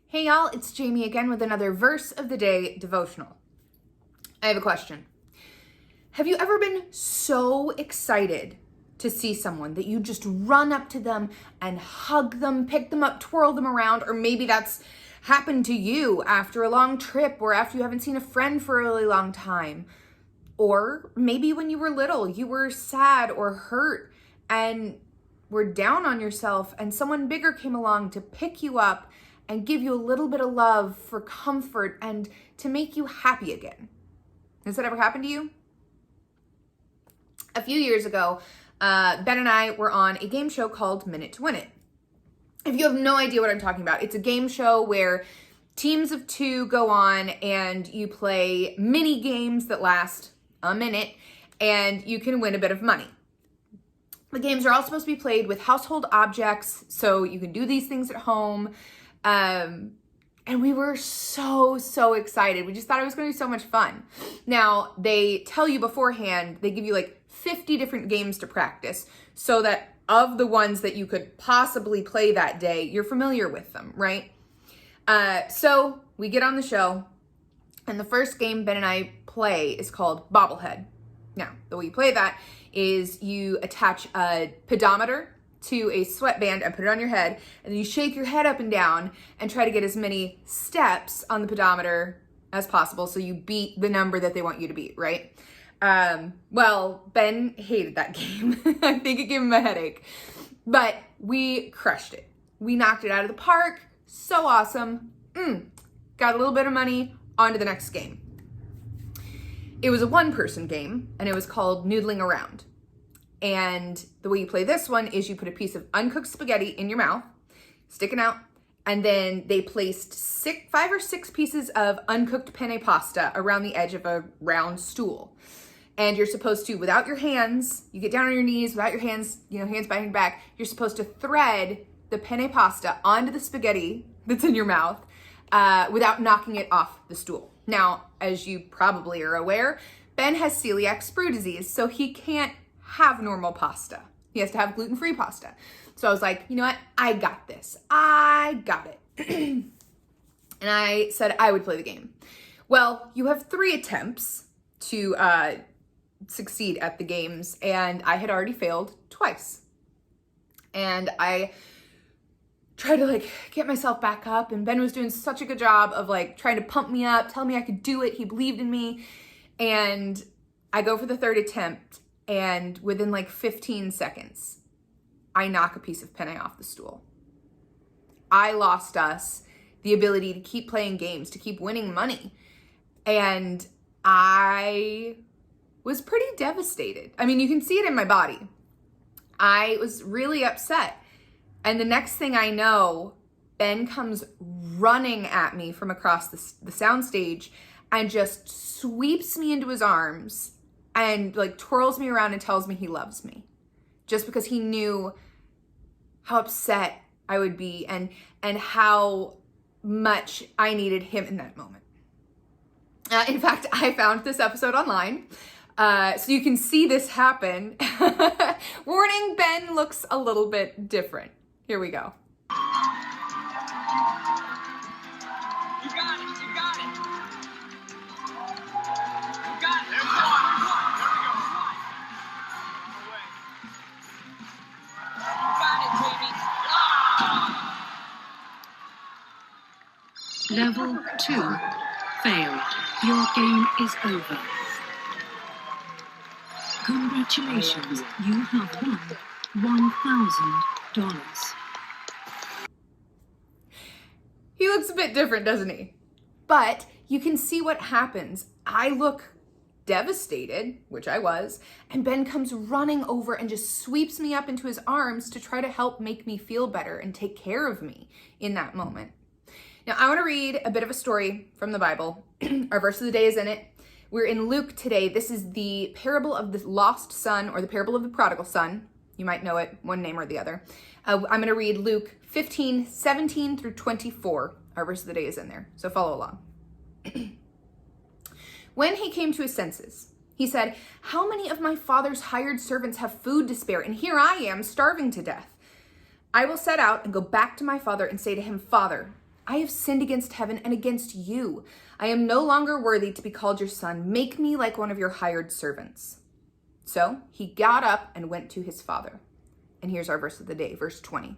Hey y'all, it's Jamie again with another Verse of the Day devotional. I have a question. Have you ever been so excited to see someone that you just run up to them and hug them, pick them up, twirl them around, or maybe that's happened to you after a long trip or after you haven't seen a friend for a really long time? Or maybe when you were little, you were sad or hurt and were down on yourself and someone bigger came along to pick you up and give you a little bit of love for comfort and to make you happy again. Has that ever happened to you? A few years ago, Ben and I were on a game show called Minute to Win It. If you have no idea what I'm talking about, it's a game show where teams of two go on and you play mini games that last a minute and you can win a bit of money. The games are all supposed to be played with household objects, so you can do these things at home. And we were so excited. We just thought it was going to be so much fun. Now, they tell you beforehand, they give you like 50 different games to practice so that of the ones that you could possibly play that day, you're familiar with them, right? So we get on the show, and the first game Ben and I play is called Bobblehead. Now, the way you play that is you attach a pedometer to a sweatband and put it on your head, and then you shake your head up and down and try to get as many steps on the pedometer as possible so you beat the number that they want you to beat, right? Well, Ben hated that game. I think it gave him a headache, but we crushed it. We knocked it out of the park. So awesome. Got a little bit of money, on to the next game. It was a one-person game, and it was called Noodling Around. And the way you play this one is you put a piece of uncooked spaghetti in your mouth, sticking out, and then they placed 5 or 6 pieces of uncooked penne pasta around the edge of a round stool. And you're supposed to, without your hands, you get down on your knees, without your hands, hands behind your back, you're supposed to thread the penne pasta onto the spaghetti that's in your mouth without knocking it off the stool. Now, as you probably are aware, Ben has celiac sprue disease, so he can't have normal pasta. He has to have gluten-free pasta. So I was like, you know what? I got this. I got it. And I said I would play the game. Well, you have 3 attempts to succeed at the games, and I had already failed twice. And I tried to get myself back up, and Ben was doing such a good job of trying to pump me up, tell me I could do it. He believed in me. And I go for the 3rd attempt, and within 15 seconds, I knock a piece of penne off the stool. I lost us the ability to keep playing games, to keep winning money. And I was pretty devastated. I mean, you can see it in my body. I was really upset. And the next thing I know, Ben comes running at me from across the soundstage and just sweeps me into his arms and twirls me around and tells me he loves me, just because he knew how upset I would be and how much I needed him in that moment. In fact, I found this episode online, so you can see this happen. Warning, Ben looks a little bit different. Here we go. You got it. You got it. You got it. There we go. You got it, baby. Level 2. Failed. Your game is over. Congratulations. You have won $1,000. He looks a bit different, doesn't he? But you can see what happens. I look devastated, which I was, and Ben comes running over and just sweeps me up into his arms to try to help make me feel better and take care of me in that moment. Now, I want to read a bit of a story from the Bible. Our verse of the day is in it. We're in Luke today. This is the parable of the lost son, or the parable of the prodigal son. You might know it, one name or the other. I'm going to read Luke 15:17 through 24. Our verse of the day is in there, so follow along. When he came to his senses, he said, "How many of my father's hired servants have food to spare, and here I am starving to death? I will set out and go back to my father and say to him, 'Father, I have sinned against heaven and against you. I am no longer worthy to be called your son. Make me like one of your hired servants." So he got up and went to his father. And here's our verse of the day, verse 20.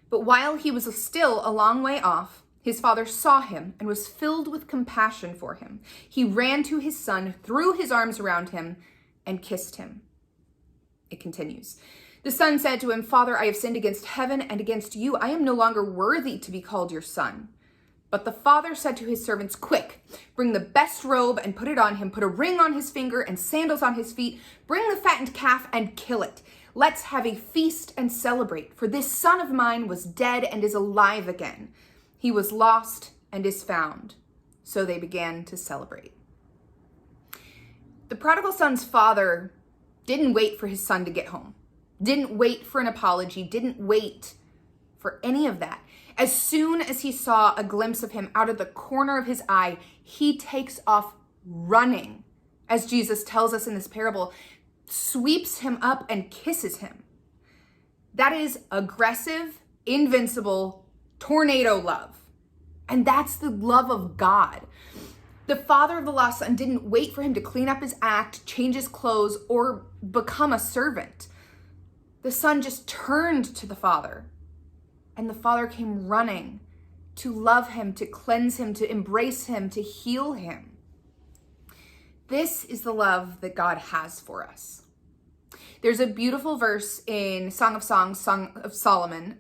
"But while he was still a long way off, his father saw him and was filled with compassion for him. He ran to his son, threw his arms around him, and kissed him." It continues. "The son said to him, 'Father, I have sinned against heaven and against you. I am no longer worthy to be called your son.' But the father said to his servants, 'Quick, bring the best robe and put it on him. Put a ring on his finger and sandals on his feet. Bring the fattened calf and kill it. Let's have a feast and celebrate. For this son of mine was dead and is alive again. He was lost and is found.' So they began to celebrate." The prodigal son's father didn't wait for his son to get home, didn't wait for an apology, didn't wait for any of that. As soon as he saw a glimpse of him out of the corner of his eye, he takes off running, as Jesus tells us in this parable, sweeps him up and kisses him. That is aggressive, invincible, tornado love. And that's the love of God. The father of the lost son didn't wait for him to clean up his act, change his clothes, or become a servant. The son just turned to the father, and the father came running to love him, to cleanse him, to embrace him, to heal him. This is the love that God has for us. There's a beautiful verse in Song of Songs, Song of Solomon,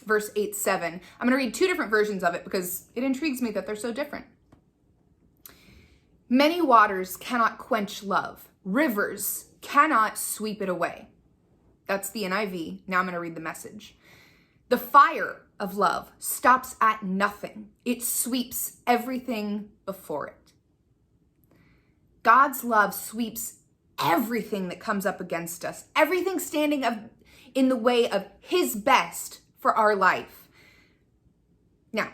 verse 8-7. I'm going to read two different versions of it because it intrigues me that they're so different. "Many waters cannot quench love. Rivers cannot sweep it away." That's the NIV. Now I'm going to read the Message. "The fire of love stops at nothing. It sweeps everything before it." God's love sweeps everything that comes up against us, everything standing in the way of his best for our life. Now,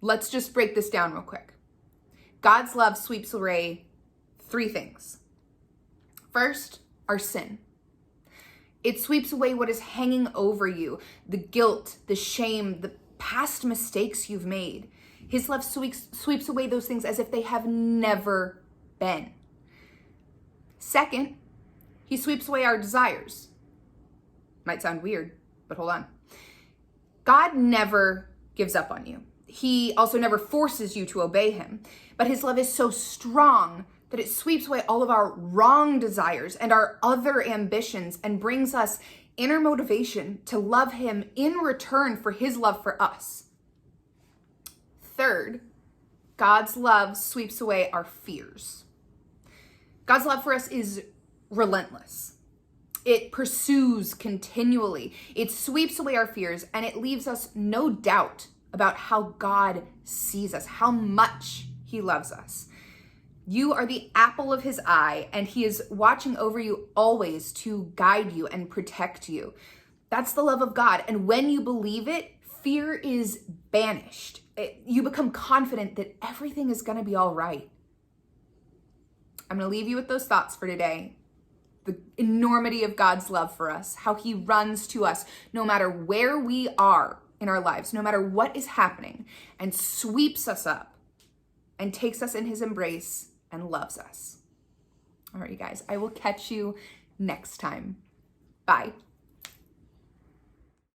let's just break this down real quick. God's love sweeps away three things. First, our sin. It sweeps away what is hanging over you, the guilt, the shame, the past mistakes you've made. His love sweeps away those things as if they have never been. Second, he sweeps away our desires. Might sound weird, but hold on. God never gives up on you. He also never forces you to obey him, but his love is so strong that it sweeps away all of our wrong desires and our other ambitions and brings us inner motivation to love him in return for his love for us. Third, God's love sweeps away our fears. God's love for us is relentless. It pursues continually. It sweeps away our fears, and it leaves us no doubt about how God sees us, how much he loves us. You are the apple of his eye, and he is watching over you always to guide you and protect you. That's the love of God. And when you believe it, fear is banished. You become confident that everything is going to be all right. I'm going to leave you with those thoughts for today. The enormity of God's love for us, how he runs to us no matter where we are in our lives, no matter what is happening, and sweeps us up and takes us in his embrace and loves us. All right, you guys, I will catch you next time. Bye.